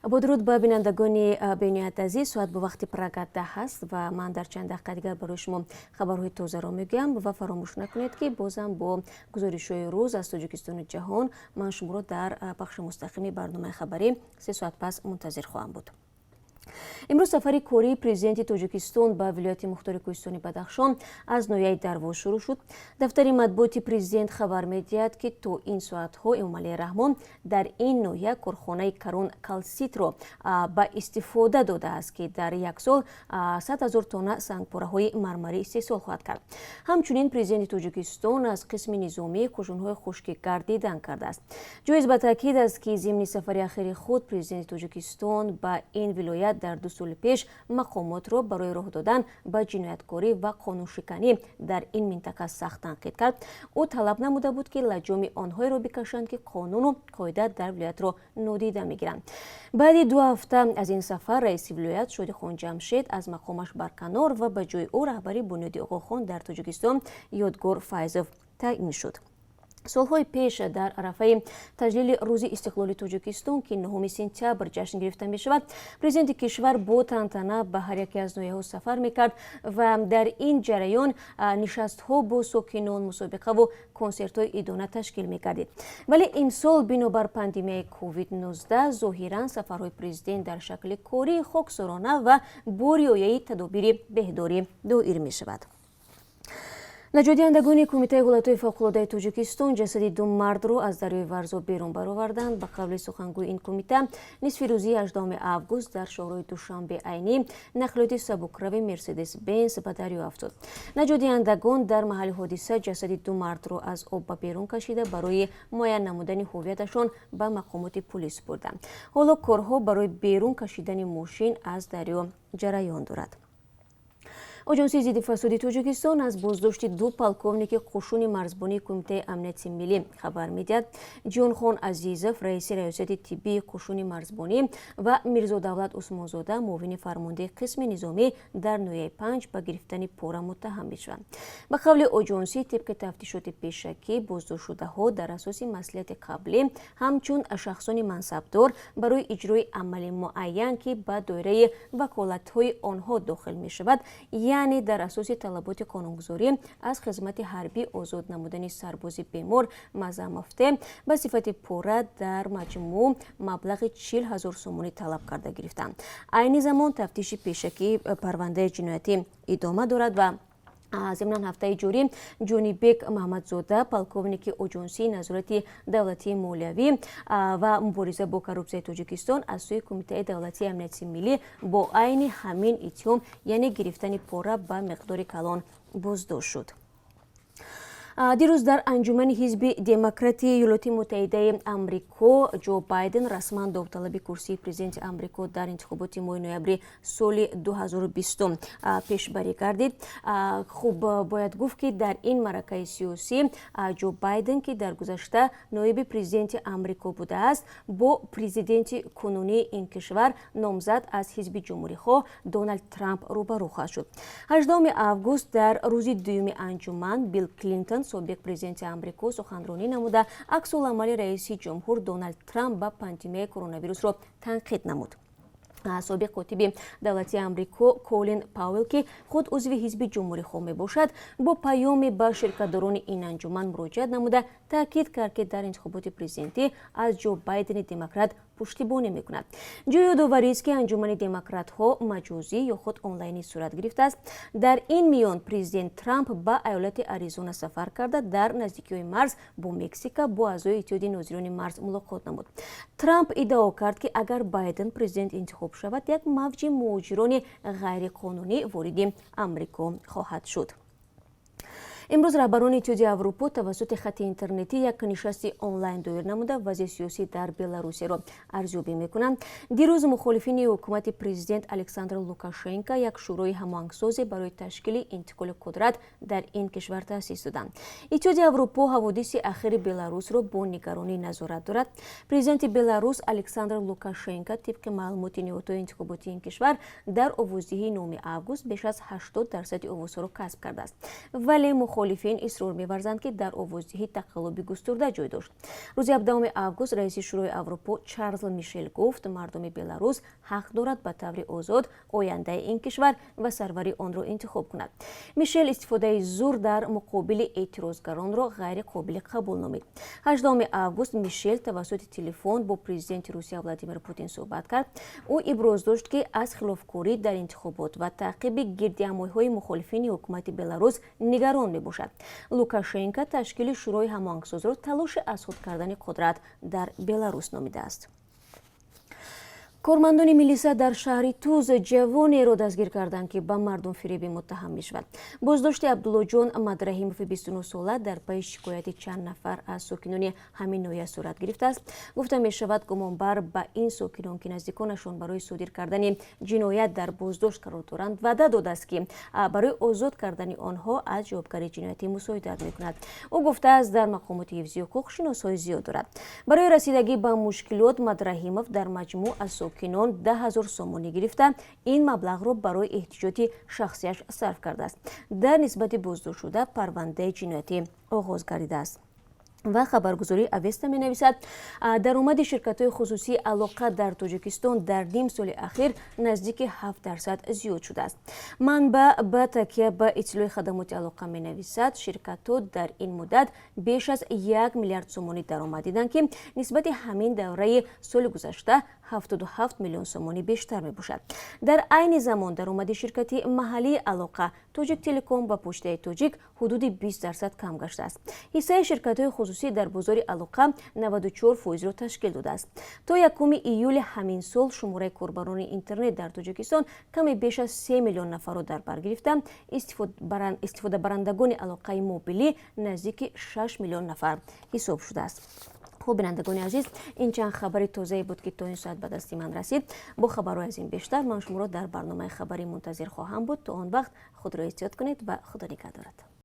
با درود به بینندگان بینیت عزیز، ساعت به وقت پراگنده هست و من در چند دقیقه دیگر برای شما خبرهای تازه را میگم و فراموش نکنید که بازم با گزارش‌های روز از تاجیکستان جهان من شما را در بخش مستقیم برنامه خبری 3 ساعت پس منتظر خواهم بود. امروز سفر کوری پرزیدنت تاجیکستان به ولایت مختار کوهستانی بدخشان از نویای درواز شروع شد. دفتر مطبوعات پرزیدنت خبر می‌دهد که تا این ساعت‌ها امام رحمان در این نویه کارخانه کرون کالسیت را به استفاده داده است که در یک سال 100,000 تن سنگپاره‌های مرمری استحصال خواهد کرد. همچنین پرزیدنت تاجیکستان از قسم نظامی قشون‌های خشکگرد دیدن کرده است. جایز به تاکید است که ضمن سفر اخیر خود پرزیدنت تاجیکستان به این ولایت در 2 سال پیش مقامات را برای راه دادن به جنایتکاری و قانونشکنی در این منطقه سخت تنقید کرد. او طلب نموده بود که لجام آنهایی را بکشند که قانون و قاعده در ولایت را نادیده میگیرند. بعد 2 هفته از این سفر رئیس ولایت شادی خان جمشید از مقامش برکنار و به جای او رهبری بنیادی آقاخان در تاجیکستان یادگار فایزوف تعیین شد. سالهای پیش در عرفه تجلیل روز استقلال تاجیکستان که 9 سپتامبر جشن گرفته می شود، پرزیدنت کشور با تنتنه به هر یکی از نویه‌ها سفر میکرد و در این جریان نشست‌ها با ساکنان، مسابقه و کنسرت‌های عیدانه تشکیل میکردید. ولی امسال بنابر پاندمی کووید 19 ظاهراً سفرهای پرزیدنت در شکل کاری، خاکسارانه و با رعایت تدابیر بهداری دایر می شود. نژادیندگان کمیته حالتهای فوق‌العاده تاجیکستان جسد 2 مرد را از دریای ورزا بیرون برآوردند. به قول سخنگوی این کمیته، نصف روزی 18 آگوست در شهرهای دوشنبه عینی نقلیات سبکروی مرسدس بنز به دریا افتاد. نژادیندگان در محل حادثه جسد 2 مرد را از آب به بیرون کشیده برای معاین نمودن هویتشان به مقامات پلیس بردند. حالا کارها برای بیرون کشیدن ماشین از دریا جریان دارد. آژانس ضد فساد تاجیکستان از بازداشت 2 پالکوونیک قشون مرزبانی کمیته امنیت ملی خبر می‌دهد. جیانخان عزیزов رئیس ریاست طبی قشون مرزبانی و میرزا دولت عثمانزاده معاون فرمانده قسم نظامی در نویه 5 به گرفتن پاره متهم می‌شوند. به قول آژانس، طبق تفتیشات پیشکی بازداشت شده‌ها در اساس مصلحت قبلی همچون شخصان منصبدار برای اجرای عمل معین که به دایره وکالت‌های آنها داخل می‌شود، یعنی در اساس طلبات قانونگذاری از خدمت حربی آزاد نمودن سرباز بیمار مزمفته به صفت پوره در مجموع مبلغ 40,000 سومانی طلب کرده گرفتند. عین زمان تفتیش پیشکی پرونده جنایتی ادامه دارد و ضمن هفته جاری جونیبک محمدزاده پالکوونیک آژانس نظارت دولتی مالیوی و مبارزه با کروپسیای تاجیکستان از سوی کمیته دولتی امنیت ملی با عین همین اتهام، یعنی گرفتن پاره به مقدار کلان بازداشت شد. دیروز در انجمن حزب دموکراتی ایالات متحده آمریکا جو بایدن رسما داوطلب کرسی پرزیدنت آمریکا در انتخابات ماه نوامبر سال 2020 پیشبری گردید. خوب باید گفت که در این معرکه سیاسی جو بایدن که در گذشته نایب پرزیدنت آمریکا بوده است، با پرزیدنت کنونی این کشور نامزد از حزب جمهوری خواه دونالد ترامپ روبرو خواهد شد. 18 آگوست در روز دوم انجمن بیل کلینتون سابق پرزیدنت آمریکا سخنرانی نموده عکس‌العمل رئیس جمهور دونالد ترامپ با پاندمی کرونا ویروس را تنقید نمود. سابق کاتب دولتی آمریکا کولین پاول که خود عضو حزب جمهوری خواه می باشد، با پیام به شرکت‌داران این انجمن مراجعت نموده تاکید کرد که در انتخابات پرزیدنتی از جو بایدن دموکرات پشتیبانی میکند. جای یادآوری است که انجمن دموکرات ها مجازی یا خود آنلاینی صورت گرفته است. در این میان پرزیدنت ترامپ به ایالت آریزونا سفر کرده در نزدیکی مرز با مکزیک با اعضای اتحادیه ناظران مرز ملاقات نمود. ترامپ ادعا کرد که اگر بایدن پرزیدنت انتخاب شود، یک موج مهاجران غیرقانونی وارد آمریکا خواهد شد. امروز رهبران اتحادیه اروپا توسط خط اینترنتی یک نشست آنلاین دایر نموده وضع سیاسی در بلاروس را ارزیابی میکنند. دیروز مخالفین حکومت پرزیدنت الکساندر لوکاشنکو یک شورای هماهنگسازی برای تشکیل انتقال قدرت در این کشور تأسیس دادند. اتحادیه اروپا حوادث اخیر بلاروس را با نگرانی نظارت دارد. پرزیدنت بلاروس الکساندر لوکاشنکو طبق معلومات نهادهای انتخاباتی این کشور در آوازدهی 9 آگوست بیش از 80% آوازها را کسب کرده است. ولی мухолифин исрор меварзанд ки дар овоздиҳӣ тақаллуби густурда ҷой дошт. рӯзи 17 август раиси шӯрои Аврупо Чарлз Мишел гуфт мардуми Беларус ҳақ дорад ба таври озод ояндаи ин кишвар ва сарвари онро интихоб кунад. Мишел истифодаи зур дар муқобили эътирозгаронро ғайриқобили қабул номид. 18 август Мишел тавассути телефон бо президенти Русия Владимир Путин суҳбат кард. ӯ иброз дошт ки аз хилофкорӣ дар интихобот ва таъқиби гирдиамоиҳои мухолифини ҳукумати Беларус нигарон мебошад. Лукашенко ташкили шӯрои ҳамоҳангсозро талоши азхуд кардани қудрат дар Беларус номидааст. кормандони милиса дар шаҳри Туз ҷавонеро дастгир карданд ки ба мардумфиребӣ муттаҳам мешавад. боздошти Абдуллоҷон Мадраҳимови 29 сола дар пайи шикояти чанд нафар аз сокинони ҳамин ноҳия сурат гирифтааст. гуфта мешавад гумонбар ба ин сокинон ки наздиконашон барои содир кардани ҷиноят дар боздошт қарор доранд ваъда додааст ки барои озод кардани онҳо аз ҷавобгарии ҷиноятӣ мусоидат мекунад. ӯ гуфтааст дар мақомоти ҳифзи ҳуқуқ шиносҳои зиёд дорад. барои расидагӣ ба мушкилот Мадраҳимов дар маҷмӯъ аз сокинон 10 000 сомонӣ гирифта ин маблағро барои эҳтиҷоҷи шахсияш сарф кардааст. дар нисбати боздоштшуда парвандаи ҷиноятӣ оғоз гардидааст. ва хабаргузори Авеста менависад даромади ширкатҳои хусусии алоқа дар Тоҷикистон дар ним соли ахир наздики 7% зиёд шудааст. манба ба такя ба иттилои хадамоти алоқа менависад ширкатҳо дар ин муддат беш аз 1 миллиард сомонӣ даромад диданд ки нисбати ҳамин давраи соли гузашта 77 миллион сомонӣ бештар мебошад. дар айни замон даромади ширкати маҳаллии алоқа Тоҷик Телеком ба почтаи Тоҷик ҳудуди 20% кам гаштааст. ҳиссаи ширкатҳои хусусӣ дар бозори алоқа 94%-ро ташкил додааст. то 1 июли ҳамин сол шумораи корбарони интернет дар Тоҷикистон каме беш аз 3 миллион нафарро дар бар гирифта, истифодабарандагони алоқаи мобилӣ наздики 6 миллион нафар ҳисоб шудааст. бинандагони азиз, ин чанд хабари тозае буд ки то ин соат ба дасти ман расид. бо хабарҳои аз ин бештар ман шуморо дар барномаи хабарӣ мунтазир хоҳам буд. то он вақт худро эҳтиёт кунед ва худо нигаҳдорад.